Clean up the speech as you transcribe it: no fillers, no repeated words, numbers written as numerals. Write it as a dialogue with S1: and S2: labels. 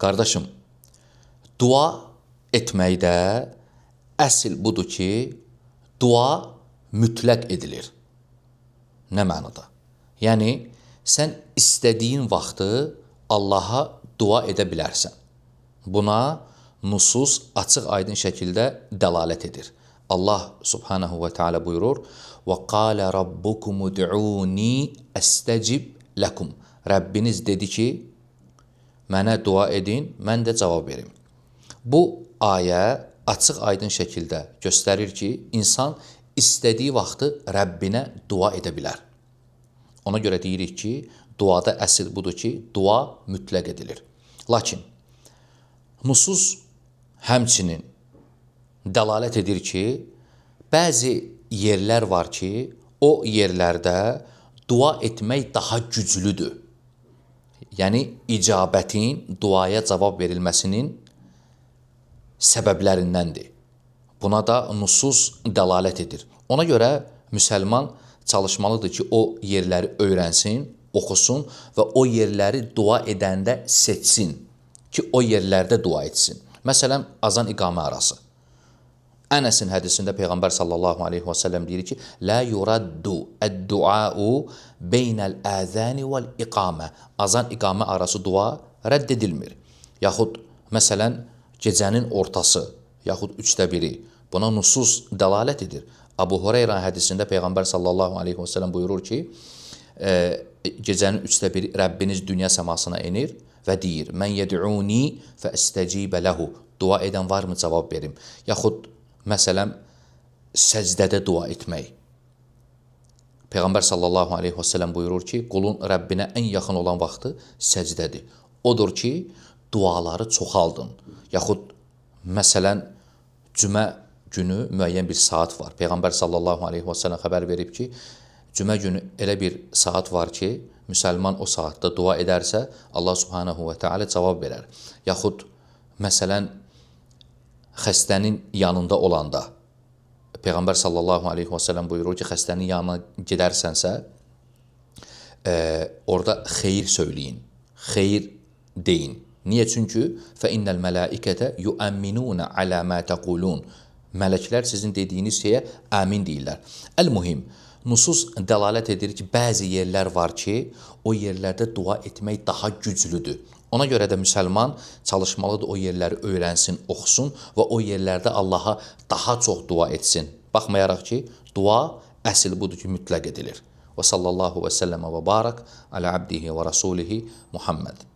S1: Qardaşım, dua etməkdə əsl budur ki, dua mütləq edilir. Nə mənada? Yəni, sən istədiyin vaxtı Allaha dua edə bilərsən. Buna nusus açıq aydın şəkildə dəlalət edir. Allah subhanahu və teala buyurur: وَقَالَ رَبُّكُمُ دُعُونِي أَسْتَجِبْ لَكُمْ. Rəbbiniz dedi ki, mənə dua edin, mən də cavab verim. Bu ayə açıq aydın şəkildə göstərir ki, insan istədiyi vaxtı Rəbbinə dua edə bilər. Ona görə deyirik ki, duada əsl budur ki, dua mütləq edilir. Lakin, nusus həmçinin dəlalət edir ki, bəzi yerlər var ki, o yerlərdə dua etmək daha güclüdür. Yəni, icabətin, duaya cavab verilməsinin səbəblərindəndir. Buna da nusus dəlalət edir. Ona görə müsəlman çalışmalıdır ki, o yerləri öyrənsin, oxusun və o yerləri dua edəndə seçsin ki, o yerlərdə dua etsin. Məsələn, azan-iqamə arası. Ənəsin hədisində Peyğəmbər sallallahu aleyhi və səlləm deyir ki, Lə yuraddu əd-duau beynəl-əzəni vəl-iqamə. Azan-iqamə arası dua rədd edilmir. Yaxud, məsələn, gecənin ortası, yaxud 1/3. Buna nusus dəlalət edir. Abu Hureyra hədisində Peyğəmbər sallallahu aleyhi və səlləm buyurur ki, gecənin 1/3 Rəbbiniz dünya səmasına enir və deyir, Mən yəd'uni fəəstəcibə ləhu. Dua edən varmı cavab verim? Yaxud, məsələn, səcdədə dua etmək. Peyğəmbər sallallahu aleyhi və səlləm buyurur ki, qulun Rəbbinə ən yaxın olan vaxtı səcdədir. Odur ki, duaları çoxaldın. Yaxud, məsələn, cümə günü müəyyən bir saat var. Peyğəmbər sallallahu aleyhi və səlləm xəbər verib ki, cümə günü elə bir saat var ki, müsəlman o saatda dua edərsə, Allah subhanahu və teala cavab verər. Yaxud, məsələn, xəstənin yanında olanda, Peyğəmbər sallallahu aleyhi və səlləm buyurur ki, xəstənin yanına gedərsənsə, orada xeyir söyləyin, xeyir deyin. Niyə? Çünki فَإِنَّ الْمَلَائِكَةَ يُؤَمِّنُونَ عَلَى مَا تَقُولُونَ. Mələklər sizin dediyiniz şeyə əmin deyirlər. Əl-mühim, nusus dəlalət edir ki, bəzi yerlər var ki, o yerlərdə dua etmək daha güclüdür. Ona görə də müsəlman çalışmalıdır o yerləri öyrənsin, oxusun və o yerlərdə Allaha daha çox dua etsin. Baxmayaraq ki, dua əsl budur ki, mütləq edilir. Və sallallahu və səlləmə və barak alə abdihi və rasulihi Muhammed.